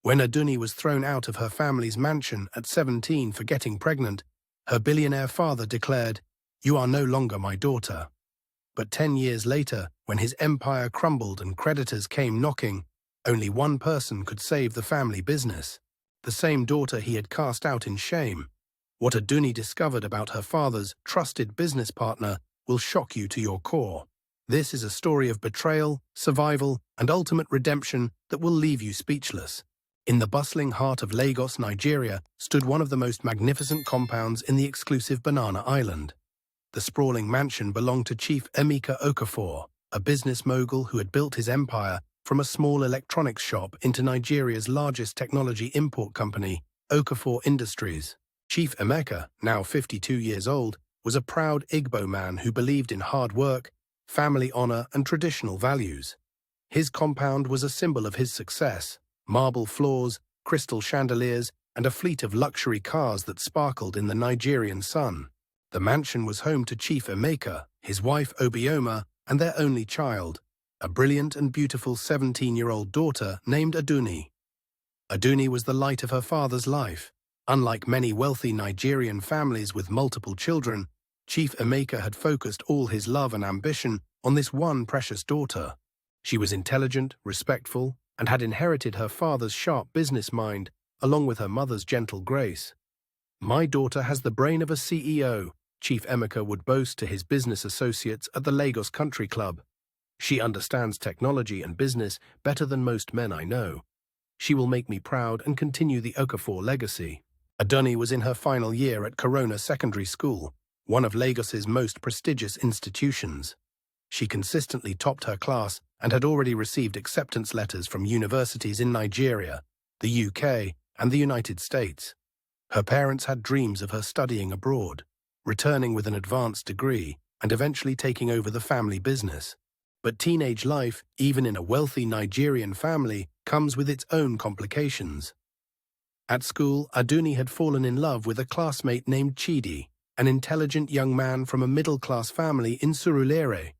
When Adunni was thrown out of her family's mansion at 17 for getting pregnant, her billionaire father declared, "You are no longer my daughter." But 10 years later, when his empire crumbled and creditors came knocking, only one person could save the family business. The same daughter he had cast out in shame. What Adunni discovered about her father's trusted business partner will shock you to your core. This is a story of betrayal, survival, and ultimate redemption that will leave you speechless. In the bustling heart of Lagos, Nigeria, stood one of the most magnificent compounds in the exclusive Banana Island. The sprawling mansion belonged to Chief Emeka Okafor, a business mogul who had built his empire from a small electronics shop into Nigeria's largest technology import company, Okafor Industries. Chief Emeka, now 52 years old, was a proud Igbo man who believed in hard work, family honor, and traditional values. His compound was a symbol of his success: marble floors, crystal chandeliers, and a fleet of luxury cars that sparkled in the Nigerian sun. The mansion was home to Chief Emeka, his wife Obioma, and their only child, a brilliant and beautiful 17-year-old daughter named Adunni. Adunni was the light of her father's life. Unlike many wealthy Nigerian families with multiple children, Chief Emeka had focused all his love and ambition on this one precious daughter. She was intelligent, respectful, and had inherited her father's sharp business mind, along with her mother's gentle grace. "My daughter has the brain of a CEO," Chief Emeka would boast to his business associates at the Lagos Country Club. "She understands technology and business better than most men I know. She will make me proud and continue the Okafor legacy." Adunni was in her final year at Corona Secondary School, one of Lagos's most prestigious institutions. She consistently topped her class and had already received acceptance letters from universities in Nigeria, the UK, and the United States. Her parents had dreams of her studying abroad, returning with an advanced degree, and eventually taking over the family business. But teenage life, even in a wealthy Nigerian family, comes with its own complications. At school, Adunni had fallen in love with a classmate named Chidi, an intelligent young man from a middle-class family in Surulere.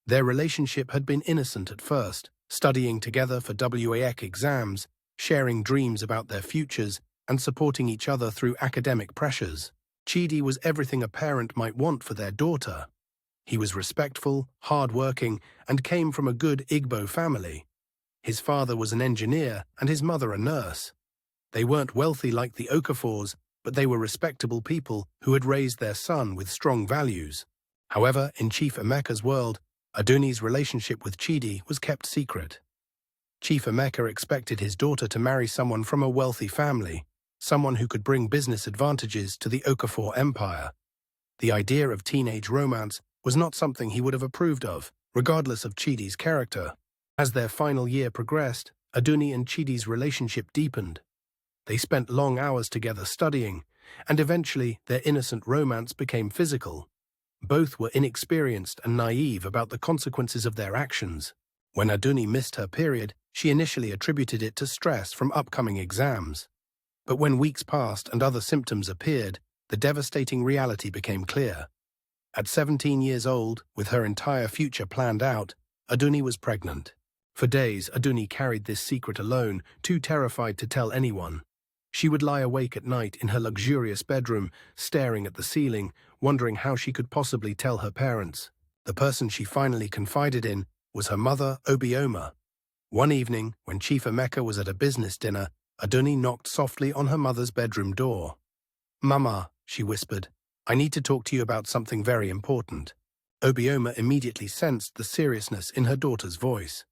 Their relationship had been innocent at first, studying together for WAEC exams, sharing dreams about their futures, and supporting each other through academic pressures. Chidi was everything a parent might want for their daughter. He was respectful, hard-working, and came from a good Igbo family. His father was an engineer and his mother a nurse. They weren't wealthy like the Okafors, but they were respectable people who had raised their son with strong values. However, in Chief Emeka's world, Adunni's relationship with Chidi was kept secret. Chief Emeka expected his daughter to marry someone from a wealthy family, someone who could bring business advantages to the Okafor empire. The idea of teenage romance was not something he would have approved of, regardless of Chidi's character. As their final year progressed, Adunni and Chidi's relationship deepened. They spent long hours together studying, and eventually their innocent romance became physical. Both were inexperienced and naive about the consequences of their actions. When Adunni missed her period, she initially attributed it to stress from upcoming exams. But when weeks passed and other symptoms appeared, the devastating reality became clear. At 17 years old, with her entire future planned out, Adunni was pregnant. For days, Adunni carried this secret alone, too terrified to tell anyone. She would lie awake at night in her luxurious bedroom, staring at the ceiling, wondering how she could possibly tell her parents. The person she finally confided in was her mother, Obioma. One evening, when Chief Emeka was at a business dinner, Adunni knocked softly on her mother's bedroom door. "Mama," she whispered, "I need to talk to you about something very important." Obioma immediately sensed the seriousness in her daughter's voice.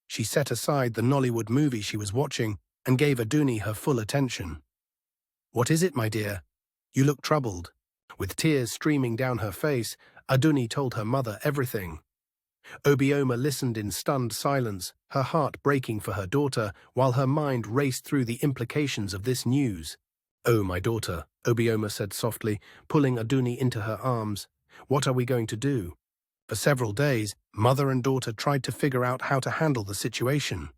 She set aside the Nollywood movie she was watching and gave Adunni her full attention. "What is it, my dear? You look troubled." With tears streaming down her face, Adunni told her mother everything. Obioma listened in stunned silence, her heart breaking for her daughter, while her mind raced through the implications of this news. "Oh, my daughter," Obioma said softly, pulling Adunni into her arms. "What are we going to do?" For several days, mother and daughter tried to figure out how to handle the situation.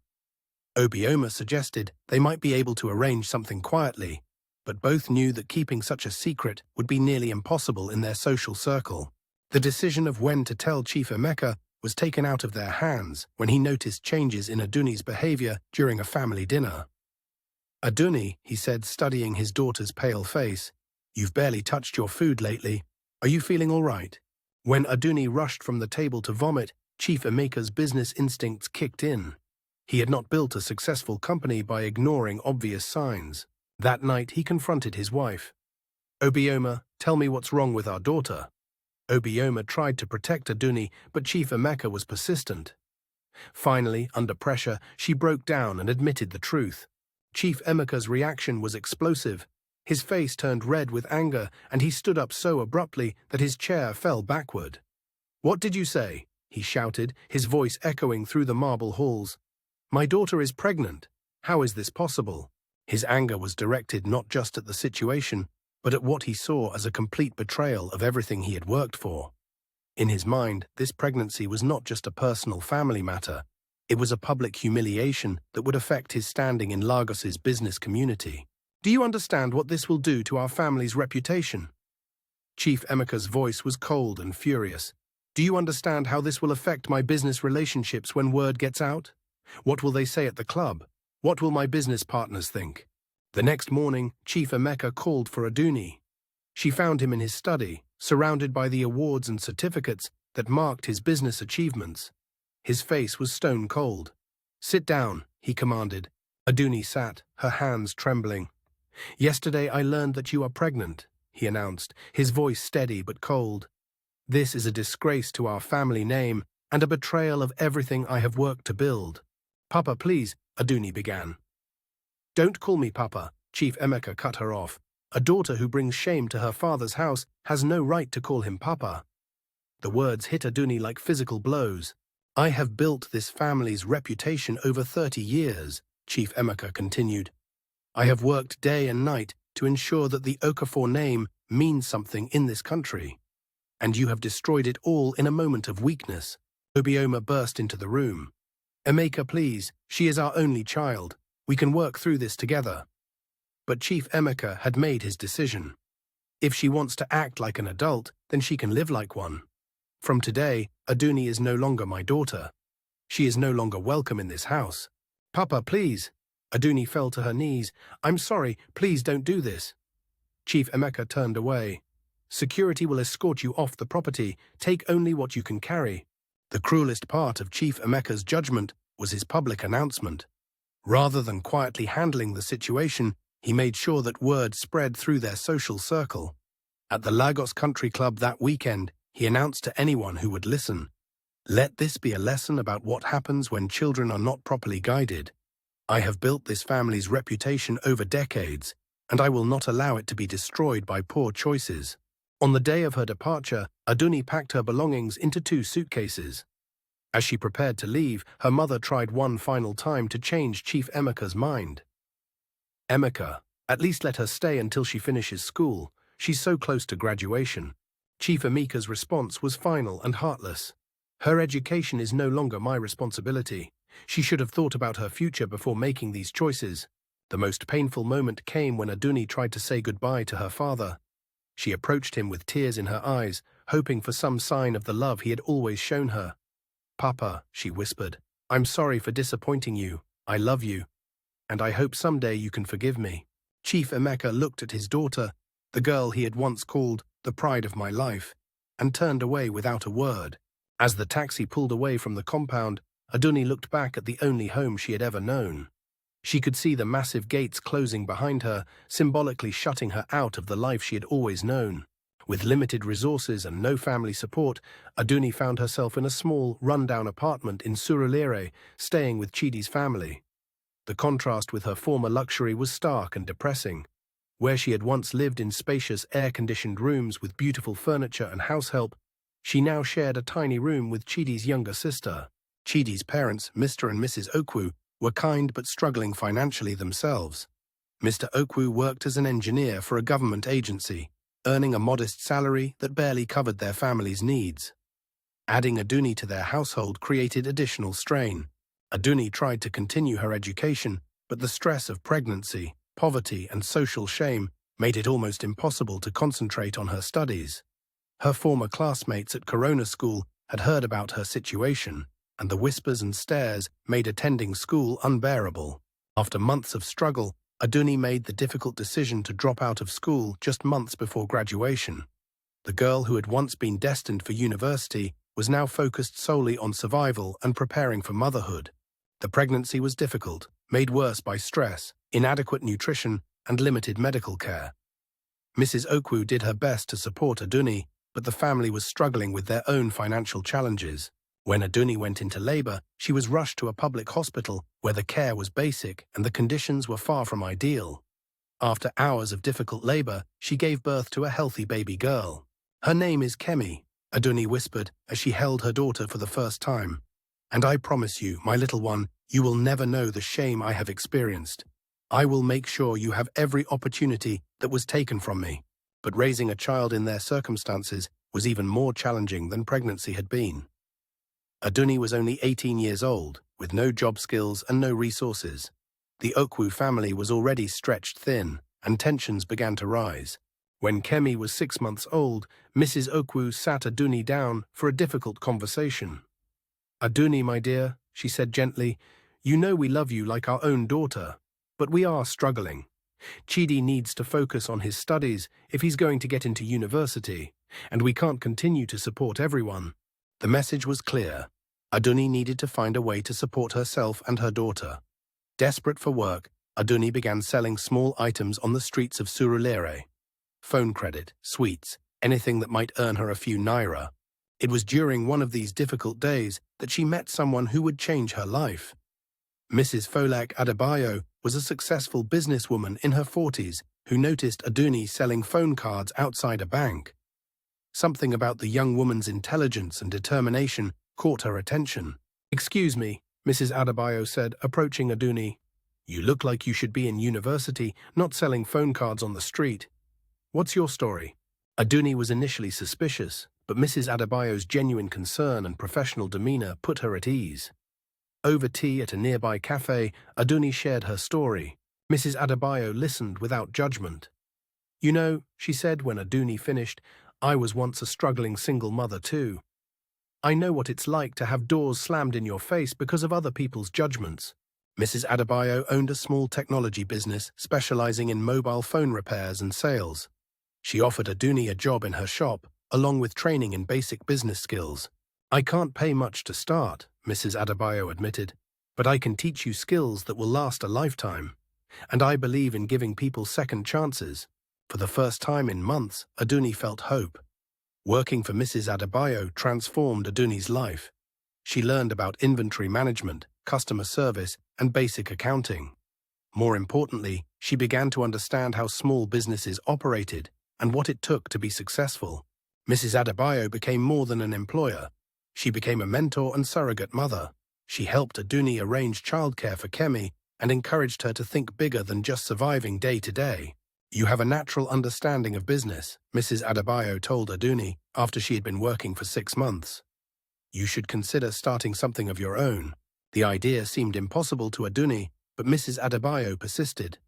Obioma suggested they might be able to arrange something quietly, but both knew that keeping such a secret would be nearly impossible in their social circle. The decision of when to tell Chief Emeka was taken out of their hands when he noticed changes in Adunni's behavior during a family dinner. Adunni, he said, studying his daughter's pale face, "You've barely touched your food lately. Are you feeling all right?" When Adunni rushed from the table to vomit, Chief Emeka's business instincts kicked in. He had not built a successful company by ignoring obvious signs. That night, he confronted his wife. "Obioma, tell me what's wrong with our daughter." Obioma tried to protect Adunni, but Chief Emeka was persistent. Finally, under pressure, she broke down and admitted the truth. Chief Emeka's reaction was explosive. His face turned red with anger, and he stood up so abruptly that his chair fell backward. "What did you say?" he shouted, his voice echoing through the marble halls. "My daughter is pregnant. How is this possible?" His anger was directed not just at the situation, but at what he saw as a complete betrayal of everything he had worked for. In his mind, this pregnancy was not just a personal family matter. It was a public humiliation that would affect his standing in Lagos's business community. "Do you understand what this will do to our family's reputation?" Chief Emeka's voice was cold and furious. "Do you understand how this will affect my business relationships when word gets out? What will they say at the club? What will my business partners think?" The next morning, Chief Emeka called for Adunni. She found him in his study, surrounded by the awards and certificates that marked his business achievements. His face was stone cold. "Sit down," he commanded. Adunni sat, her hands trembling. "Yesterday I learned that you are pregnant," he announced, his voice steady but cold. "This is a disgrace to our family name and a betrayal of everything I have worked to build." "Papa, please," Adunni began. "Don't call me Papa," Chief Emeka cut her off. "A daughter who brings shame to her father's house has no right to call him Papa." The words hit Adunni like physical blows. "I have built this family's reputation over 30 years, Chief Emeka continued. "I have worked day and night to ensure that the Okafor name means something in this country. And you have destroyed it all in a moment of weakness." Obioma burst into the room. "Emeka, please, she is our only child. We can work through this together." But Chief Emeka had made his decision. If she wants to act like an adult, then she can live like one. From today, Adunni is no longer my daughter. She is no longer welcome in this house. "Papa, please." Adunni fell to her knees. "I'm sorry, please don't do this." Chief Emeka turned away. "Security will escort you off the property. Take only what you can carry." The cruelest part of Chief Emeka's judgment was his public announcement. Rather than quietly handling the situation, he made sure that word spread through their social circle. At the Lagos Country Club that weekend, he announced to anyone who would listen, "Let this be a lesson about what happens when children are not properly guided. I have built this family's reputation over decades, and I will not allow it to be destroyed by poor choices." On the day of her departure, Adunni packed her belongings into 2 suitcases. As she prepared to leave, her mother tried one final time to change Chief Emeka's mind. "Emeka, at least let her stay until she finishes school. She's so close to graduation." Chief Emeka's response was final and heartless. "Her education is no longer my responsibility. She should have thought about her future before making these choices." The most painful moment came when Adunni tried to say goodbye to her father. She approached him with tears in her eyes, hoping for some sign of the love he had always shown her. "Papa," she whispered, "I'm sorry for disappointing you. I love you, and I hope someday you can forgive me." Chief Emeka looked at his daughter, the girl he had once called the pride of my life, and turned away without a word. As the taxi pulled away from the compound, Adunni looked back at the only home she had ever known. She could see the massive gates closing behind her, symbolically shutting her out of the life she had always known. With limited resources and no family support, Adunni found herself in a small, run-down apartment in Surulere, staying with Chidi's family. The contrast with her former luxury was stark and depressing. Where she had once lived in spacious, air-conditioned rooms with beautiful furniture and house help, she now shared a tiny room with Chidi's younger sister. Chidi's parents, Mr. and Mrs. Okwu, were kind but struggling financially themselves. Mr. Okwu worked as an engineer for a government agency, earning a modest salary that barely covered their family's needs. Adding Adunni to their household created additional strain. Adunni tried to continue her education, but the stress of pregnancy, poverty, and social shame made it almost impossible to concentrate on her studies. Her former classmates at Corona School had heard about her situation, and the whispers and stares made attending school unbearable. After months of struggle, Adunni made the difficult decision to drop out of school just months before graduation. The girl who had once been destined for university was now focused solely on survival and preparing for motherhood. The pregnancy was difficult, made worse by stress, inadequate nutrition, and limited medical care. Mrs. Okwu did her best to support Adunni, but the family was struggling with their own financial challenges. When Adunni went into labor, she was rushed to a public hospital where the care was basic and the conditions were far from ideal. After hours of difficult labor, she gave birth to a healthy baby girl. "Her name is Kemi," Adunni whispered as she held her daughter for the first time. "And I promise you, my little one, you will never know the shame I have experienced. I will make sure you have every opportunity that was taken from me." But raising a child in their circumstances was even more challenging than pregnancy had been. Adunni was only 18 years old, with no job skills and no resources. The Okwu family was already stretched thin, and tensions began to rise. When Kemi was 6 months old, Mrs. Okwu sat Adunni down for a difficult conversation. "Adunni, my dear," she said gently, "you know we love you like our own daughter, but we are struggling. Chidi needs to focus on his studies if he's going to get into university, and we can't continue to support everyone." The message was clear. Adunni needed to find a way to support herself and her daughter. Desperate for work, Adunni began selling small items on the streets of Surulere. Phone credit, sweets, anything that might earn her a few naira. It was during one of these difficult days that she met someone who would change her life. Mrs. Folak Adebayo was a successful businesswoman in her 40s who noticed Adunni selling phone cards outside a bank. Something about the young woman's intelligence and determination caught her attention. "Excuse me," Mrs. Adebayo said, approaching Adunni. "You look like you should be in university, not selling phone cards on the street. What's your story?" Adunni was initially suspicious, but Mrs. Adebayo's genuine concern and professional demeanor put her at ease. Over tea at a nearby cafe, Adunni shared her story. Mrs. Adebayo listened without judgment. "You know," she said when Adunni finished, "I was once a struggling single mother too. I know what it's like to have doors slammed in your face because of other people's judgments." Mrs. Adebayo owned a small technology business specializing in mobile phone repairs and sales. She offered Adunni a job in her shop, along with training in basic business skills. "I can't pay much to start," Mrs. Adebayo admitted, "but I can teach you skills that will last a lifetime. And I believe in giving people second chances." For the first time in months, Adunni felt hope. Working for Mrs. Adebayo transformed Adunni's life. She learned about inventory management, customer service, and basic accounting. More importantly, she began to understand how small businesses operated and what it took to be successful. Mrs. Adebayo became more than an employer. She became a mentor and surrogate mother. She helped Adunni arrange childcare for Kemi and encouraged her to think bigger than just surviving day to day. "You have a natural understanding of business," Mrs. Adebayo told Adunni after she had been working for 6 months. "You should consider starting something of your own." The idea seemed impossible to Adunni, but Mrs. Adebayo persisted.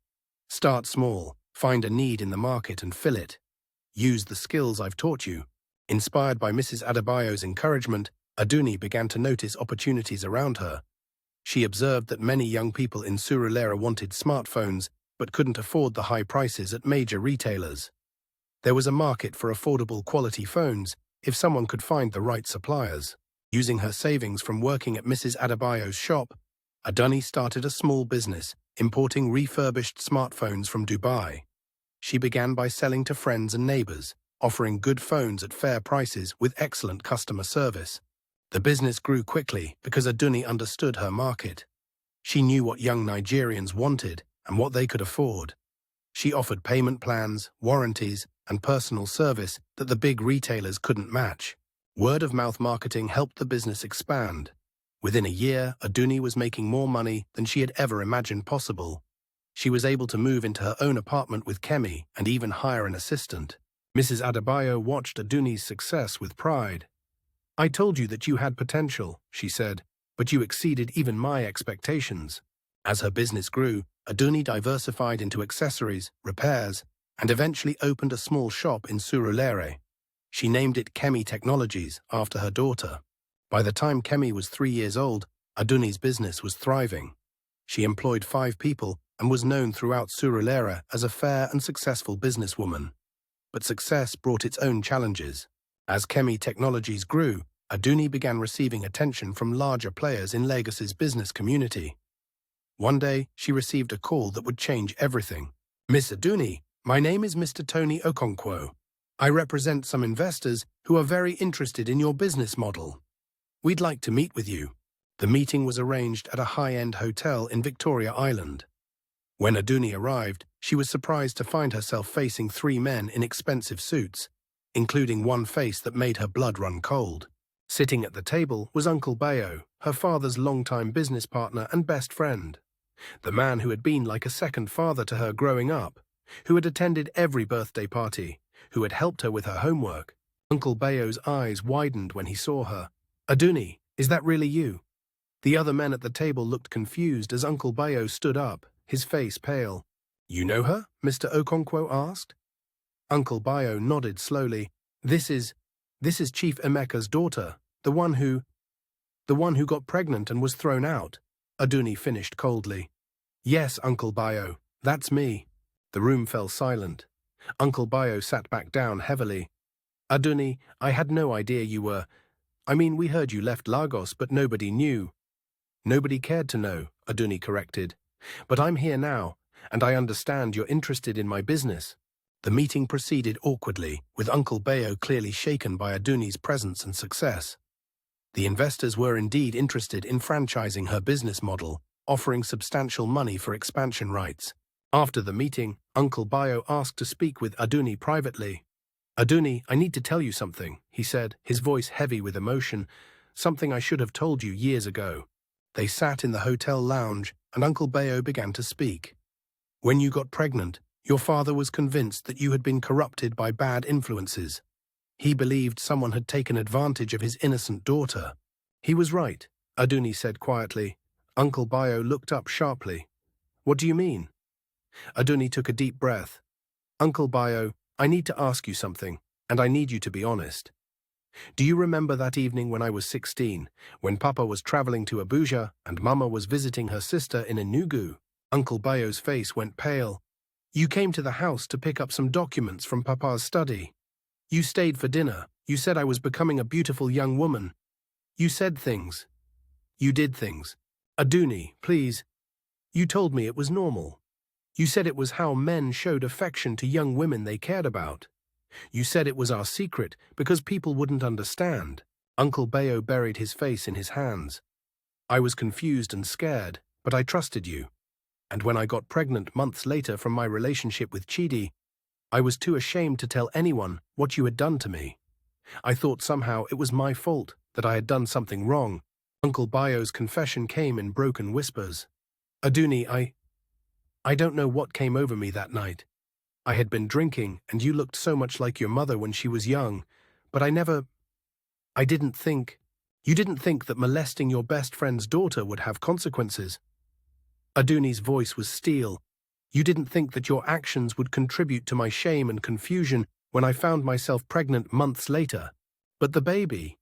"Start small, find a need in the market and fill it. Use the skills I've taught you." Inspired by Mrs. Adebayo's encouragement, Adunni began to notice opportunities around her. She observed that many young people in Surulere wanted smartphones but couldn't afford the high prices at major retailers. There was a market for affordable quality phones if someone could find the right suppliers. Using her savings from working at Mrs. Adebayo's shop, Adunni started a small business, importing refurbished smartphones from Dubai. She began by selling to friends and neighbors, offering good phones at fair prices with excellent customer service. The business grew quickly because Adunni understood her market. She knew what young Nigerians wanted and what they could afford. She offered payment plans, warranties, and personal service that the big retailers couldn't match. Word-of-mouth marketing helped the business expand. Within a year, Adunni was making more money than she had ever imagined possible. She was able to move into her own apartment with Kemi and even hire an assistant. Mrs. Adebayo watched Adunni's success with pride. "I told you that you had potential," she said, "but you exceeded even my expectations." As her business grew, Adunni diversified into accessories, repairs, and eventually opened a small shop in Surulere. She named it Kemi Technologies after her daughter. By the time Kemi was 3 years old, Adunni's business was thriving. She employed 5 people and was known throughout Surulere as a fair and successful businesswoman. But success brought its own challenges. As Kemi Technologies grew, Adunni began receiving attention from larger players in Lagos's business community. One day, she received a call that would change everything. "Miss Adunni, my name is Mr. Tony Okonkwo. I represent some investors who are very interested in your business model. We'd like to meet with you." The meeting was arranged at a high-end hotel in Victoria Island. When Adunni arrived, she was surprised to find herself facing three men in expensive suits, including one face that made her blood run cold. Sitting at the table was Uncle Bayo, her father's longtime business partner and best friend. The man who had been like a second father to her growing up, who had attended every birthday party, who had helped her with her homework. Uncle Bayo's eyes widened when he saw her. "Adunni, is that really you?" The other men at the table looked confused as Uncle Bayo stood up, his face pale. "You know her?" Mr. Okonkwo asked. Uncle Bayo nodded slowly. This is Chief Emeka's daughter, the one who got pregnant and was thrown out," Adunni finished coldly. "Yes, Uncle Bayo, that's me." The room fell silent. Uncle Bayo sat back down heavily. "Adunni, I had no idea you were... we heard you left Lagos, but nobody knew." "Nobody cared to know," Adunni corrected. "But I'm here now, and I understand you're interested in my business." The meeting proceeded awkwardly, with Uncle Bayo clearly shaken by Adunni's presence and success. The investors were indeed interested in franchising her business model, offering substantial money for expansion rights. After the meeting, Uncle Bayo asked to speak with Adunni privately. "Adunni, I need to tell you something," he said, his voice heavy with emotion, "something I should have told you years ago." They sat in the hotel lounge, and Uncle Bayo began to speak. "When you got pregnant, your father was convinced that you had been corrupted by bad influences. He believed someone had taken advantage of his innocent daughter." "He was right," Adunni said quietly. Uncle Bayo looked up sharply. "What do you mean?" Adunni took a deep breath. "Uncle Bayo, I need to ask you something, and I need you to be honest. Do you remember that evening when I was 16, when Papa was traveling to Abuja and Mama was visiting her sister in Enugu?" Uncle Bayo's face went pale. "You came to the house to pick up some documents from Papa's study. You stayed for dinner. You said I was becoming a beautiful young woman. You said things. You did things. Adunni, please. You told me it was normal. You said it was how men showed affection to young women they cared about. You said it was our secret because people wouldn't understand." Uncle Bayo buried his face in his hands. "I was confused and scared, but I trusted you. And when I got pregnant months later from my relationship with Chidi, I was too ashamed to tell anyone what you had done to me. I thought somehow it was my fault, that I had done something wrong." Uncle Bayo's confession came in broken whispers. "Adunni, I don't know what came over me that night. I had been drinking, and you looked so much like your mother when she was young, but I didn't think... You didn't think that molesting your best friend's daughter would have consequences." Adunni's voice was steel. "You didn't think that your actions would contribute to my shame and confusion when I found myself pregnant months later. But the baby...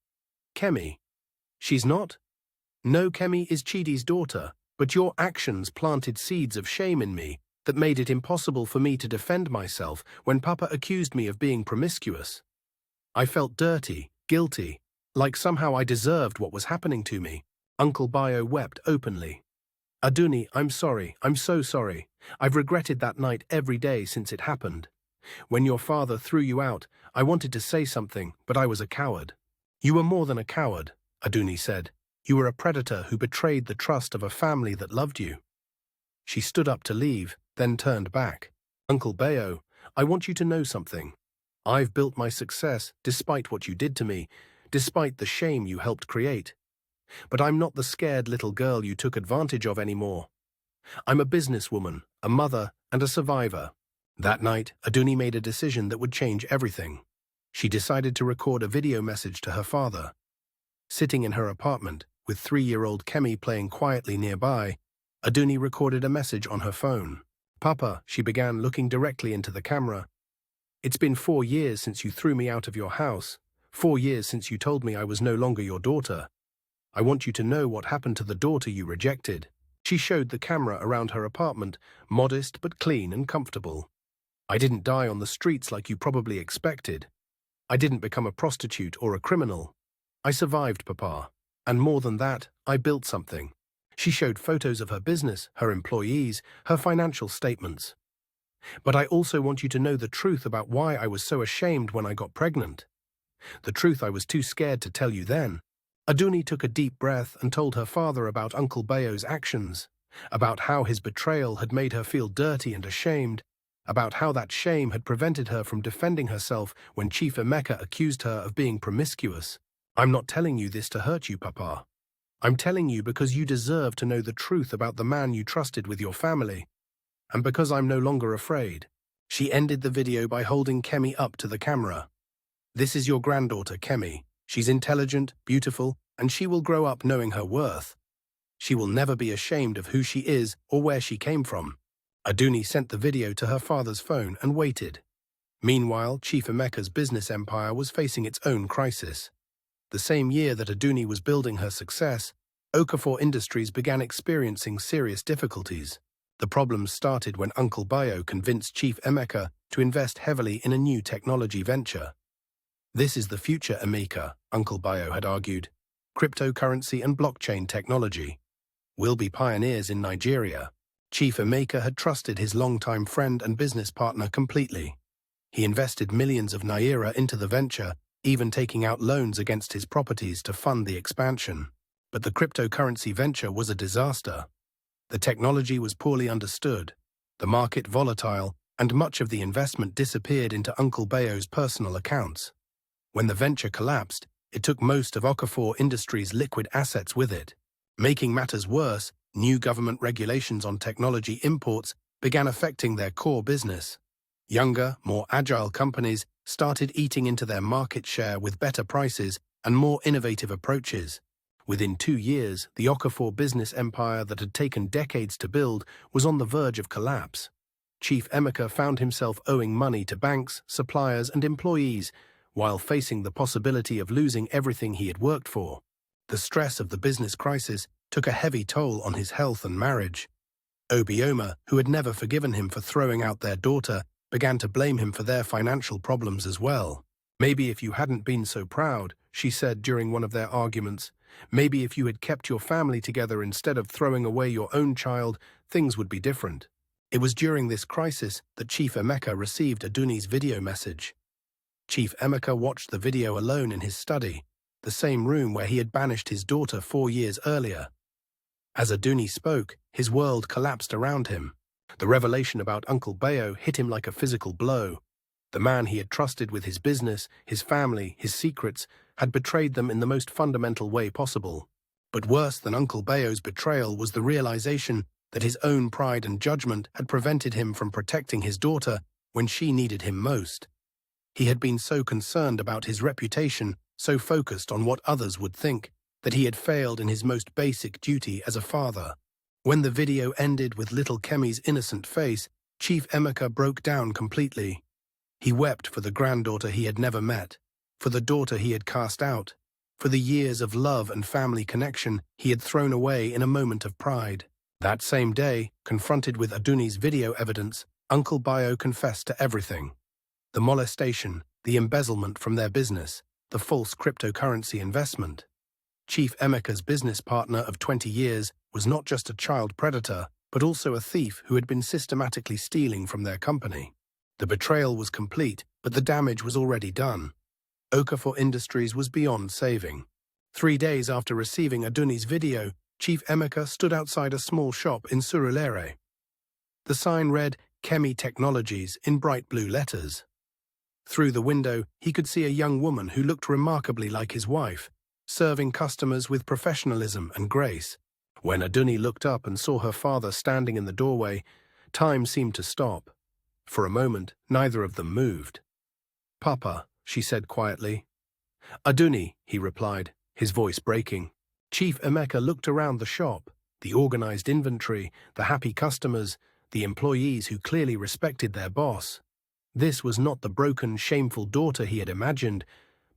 Kemi... She's not? No, Kemi is Chidi's daughter, but your actions planted seeds of shame in me that made it impossible for me to defend myself when Papa accused me of being promiscuous. I felt dirty, guilty, like somehow I deserved what was happening to me." Uncle Bayo wept openly. "Adunni, I'm sorry. I'm so sorry. I've regretted that night every day since it happened. When your father threw you out, I wanted to say something, but I was a coward." "You were more than a coward," Adunni said. "You were a predator who betrayed the trust of a family that loved you." She stood up to leave, then turned back. "Uncle Bayo, I want you to know something. I've built my success despite what you did to me, despite the shame you helped create. But I'm not the scared little girl you took advantage of anymore. I'm a businesswoman, a mother, and a survivor." That night, Adunni made a decision that would change everything. She decided to record a video message to her father. Sitting in her apartment, with 3-year-old Kemi playing quietly nearby, Adunni recorded a message on her phone. "Papa," she began, looking directly into the camera. "It's been 4 years since you threw me out of your house, 4 years since you told me I was no longer your daughter. I want you to know what happened to the daughter you rejected." She showed the camera around her apartment, modest but clean and comfortable. I didn't die on the streets like you probably expected. I didn't become a prostitute or a criminal. I survived, Papa. And more than that, I built something. She showed photos of her business, her employees, her financial statements. But I also want you to know the truth about why I was so ashamed when I got pregnant. The truth I was too scared to tell you then. Adunni took a deep breath and told her father about Uncle Bayo's actions, about how his betrayal had made her feel dirty and ashamed, about how that shame had prevented her from defending herself when Chief Emeka accused her of being promiscuous. I'm not telling you this to hurt you, Papa. I'm telling you because you deserve to know the truth about the man you trusted with your family, and because I'm no longer afraid. She ended the video by holding Kemi up to the camera. This is your granddaughter, Kemi. She's intelligent, beautiful, and she will grow up knowing her worth. She will never be ashamed of who she is or where she came from. Adunni sent the video to her father's phone and waited. Meanwhile, Chief Emeka's business empire was facing its own crisis. The same year that Adunni was building her success, Okafor Industries began experiencing serious difficulties. The problems started when Uncle Bayo convinced Chief Emeka to invest heavily in a new technology venture. This is the future, Emeka, Uncle Bayo had argued. Cryptocurrency and blockchain technology. We'll be pioneers in Nigeria. Chief Emeka had trusted his longtime friend and business partner completely. He invested millions of naira into the venture, even taking out loans against his properties to fund the expansion. But the cryptocurrency venture was a disaster. The technology was poorly understood, the market volatile, and much of the investment disappeared into Uncle Bayo's personal accounts. When the venture collapsed, it took most of Okafor Industries' liquid assets with it. Making matters worse, new government regulations on technology imports began affecting their core business. Younger, more agile companies started eating into their market share with better prices and more innovative approaches. Within 2 years, the Okafor business empire that had taken decades to build was on the verge of collapse. Chief Emeka found himself owing money to banks, suppliers, and employees, while facing the possibility of losing everything he had worked for. The stress of the business crisis took a heavy toll on his health and marriage. Obioma, who had never forgiven him for throwing out their daughter, began to blame him for their financial problems as well. "Maybe if you hadn't been so proud," she said during one of their arguments, "maybe if you had kept your family together instead of throwing away your own child, things would be different." It was during this crisis that Chief Emeka received Adunni's video message. Chief Emeka watched the video alone in his study, the same room where he had banished his daughter 4 years earlier. As Adunni spoke, his world collapsed around him. The revelation about Uncle Bayo hit him like a physical blow. The man he had trusted with his business, his family, his secrets, had betrayed them in the most fundamental way possible. But worse than Uncle Bayo's betrayal was the realization that his own pride and judgment had prevented him from protecting his daughter when she needed him most. He had been so concerned about his reputation, so focused on what others would think, that he had failed in his most basic duty as a father. When the video ended with little Kemi's innocent face, Chief Emeka broke down completely. He wept for the granddaughter he had never met, for the daughter he had cast out, for the years of love and family connection he had thrown away in a moment of pride. That same day, confronted with Adunni's video evidence, Uncle Bayo confessed to everything. The molestation, the embezzlement from their business, the false cryptocurrency investment. Chief Emeka's business partner of 20 years was not just a child predator, but also a thief who had been systematically stealing from their company. The betrayal was complete, but the damage was already done. Okafor Industries was beyond saving. 3 days after receiving Adunni's video, Chief Emeka stood outside a small shop in Surulere. The sign read, "Kemi Technologies," in bright blue letters. Through the window, he could see a young woman who looked remarkably like his wife, serving customers with professionalism and grace. When Adunni looked up and saw her father standing in the doorway, time seemed to stop. For a moment, neither of them moved. "Papa," she said quietly. "Adunni," he replied, his voice breaking. Chief Emeka looked around the shop, the organized inventory, the happy customers, the employees who clearly respected their boss. This was not the broken, shameful daughter he had imagined,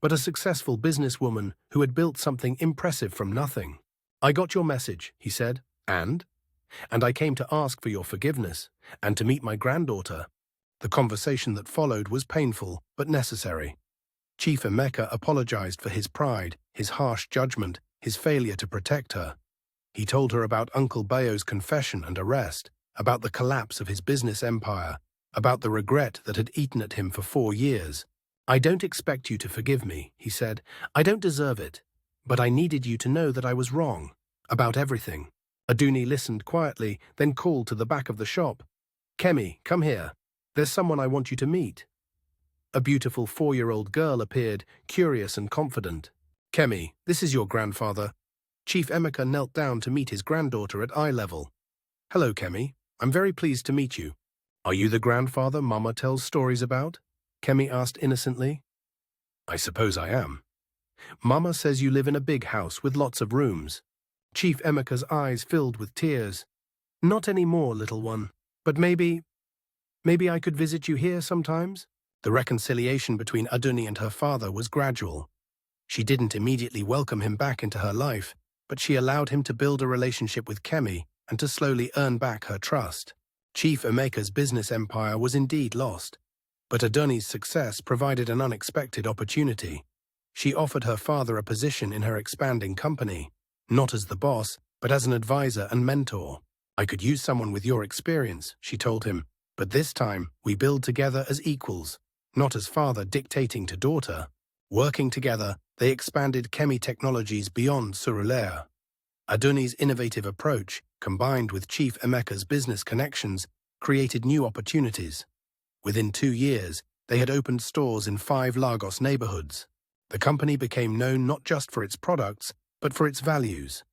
but a successful businesswoman who had built something impressive from nothing. "I got your message," he said. "And?" and I came to ask for your forgiveness and to meet my granddaughter." The conversation that followed was painful but necessary. Chief Emeka apologized for his pride, his harsh judgment, his failure to protect her. He told her about Uncle Bayo's confession and arrest, about the collapse of his business empire, about the regret that had eaten at him for 4 years. "I don't expect you to forgive me," he said. "I don't deserve it. But I needed you to know that I was wrong. About everything." Adunni listened quietly, then called to the back of the shop. "Kemi, come here. There's someone I want you to meet." A beautiful 4-year-old girl appeared, curious and confident. "Kemi, this is your grandfather." Chief Emeka knelt down to meet his granddaughter at eye level. "Hello, Kemi. I'm very pleased to meet you." "Are you the grandfather Mama tells stories about?" Kemi asked innocently. "I suppose I am. Mama says you live in a big house with lots of rooms." Chief Emeka's eyes filled with tears. "Not anymore, little one. But maybe I could visit you here sometimes?" The reconciliation between Adunni and her father was gradual. She didn't immediately welcome him back into her life, but she allowed him to build a relationship with Kemi and to slowly earn back her trust. Chief Emeka's business empire was indeed lost, but Adunni's success provided an unexpected opportunity. She offered her father a position in her expanding company, not as the boss, but as an advisor and mentor. "I could use someone with your experience," she told him, "but this time we build together as equals, not as father dictating to daughter." Working together, they expanded Kemi Technologies beyond Surulere. Adunni's innovative approach, combined with Chief Emeka's business connections, created new opportunities. Within 2 years, they had opened stores in 5 Lagos neighborhoods. The company became known not just for its products, but for its values.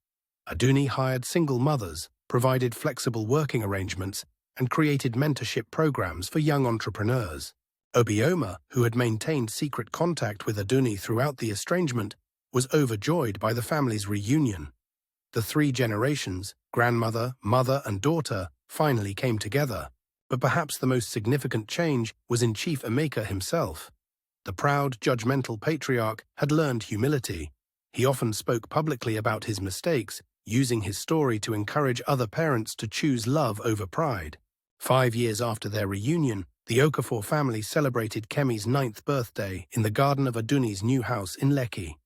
Adunni hired single mothers, provided flexible working arrangements, and created mentorship programs for young entrepreneurs. Obioma, who had maintained secret contact with Adunni throughout the estrangement, was overjoyed by the family's reunion. The 3 generations, grandmother, mother, and daughter, finally came together. But perhaps the most significant change was in Chief Emeka himself. The proud, judgmental patriarch had learned humility. He often spoke publicly about his mistakes, using his story to encourage other parents to choose love over pride. 5 years after their reunion, the Okafor family celebrated Kemi's 9th birthday in the garden of Adunni's new house in Lekki.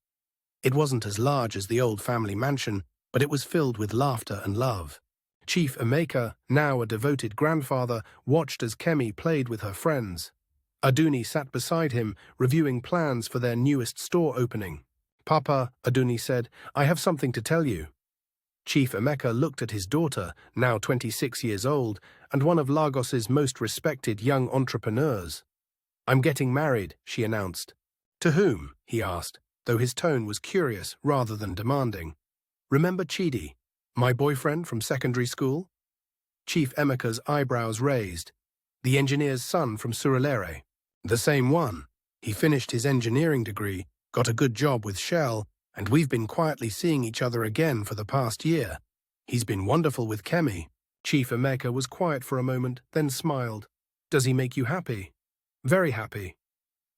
It wasn't as large as the old family mansion, but it was filled with laughter and love. Chief Emeka, now a devoted grandfather, watched as Kemi played with her friends. Adunni sat beside him, reviewing plans for their newest store opening. "Papa," Adunni said, "I have something to tell you." Chief Emeka looked at his daughter, now 26 years old, and one of Lagos's most respected young entrepreneurs. "I'm getting married," she announced. "To whom?" he asked, though his tone was curious rather than demanding. "Remember Chidi, my boyfriend from secondary school?" Chief Emeka's eyebrows raised. "The engineer's son from Surulere." "The same one. He finished his engineering degree, got a good job with Shell, and we've been quietly seeing each other again for the past year. He's been wonderful with Kemi." Chief Emeka was quiet for a moment, then smiled. "Does he make you happy?" "Very happy."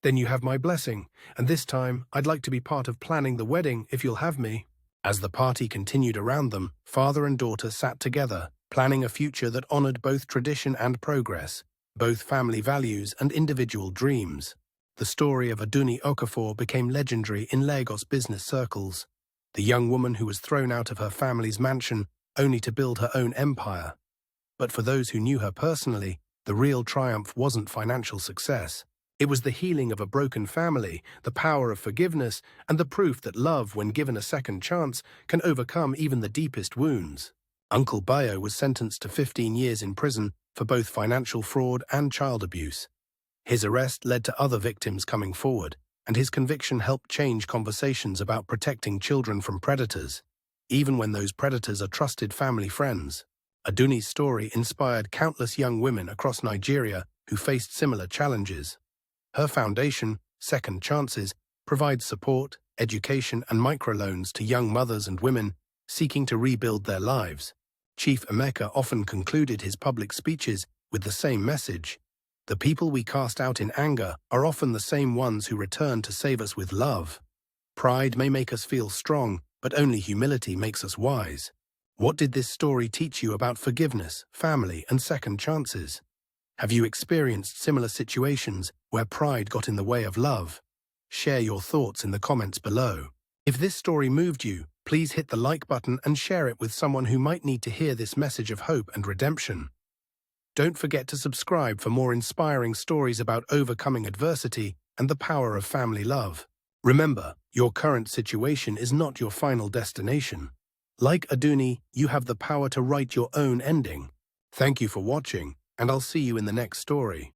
"Then you have my blessing, and this time I'd like to be part of planning the wedding if you'll have me." As the party continued around them, father and daughter sat together, planning a future that honored both tradition and progress, both family values and individual dreams. The story of Adunni Okafor became legendary in Lagos business circles. The young woman who was thrown out of her family's mansion only to build her own empire. But for those who knew her personally, the real triumph wasn't financial success. It was the healing of a broken family, the power of forgiveness, and the proof that love, when given a second chance, can overcome even the deepest wounds. Uncle Bayo was sentenced to 15 years in prison for both financial fraud and child abuse. His arrest led to other victims coming forward, and his conviction helped change conversations about protecting children from predators, even when those predators are trusted family friends. Adunni's story inspired countless young women across Nigeria who faced similar challenges. Her foundation, Second Chances, provides support, education, and microloans to young mothers and women seeking to rebuild their lives. Chief Emeka often concluded his public speeches with the same message. The people we cast out in anger are often the same ones who return to save us with love. Pride may make us feel strong, but only humility makes us wise. What did this story teach you about forgiveness, family, and second chances? Have you experienced similar situations where pride got in the way of love? Share your thoughts in the comments below. If this story moved you, please hit the like button and share it with someone who might need to hear this message of hope and redemption. Don't forget to subscribe for more inspiring stories about overcoming adversity and the power of family love. Remember, your current situation is not your final destination. Like Adunni, you have the power to write your own ending. Thank you for watching, and I'll see you in the next story.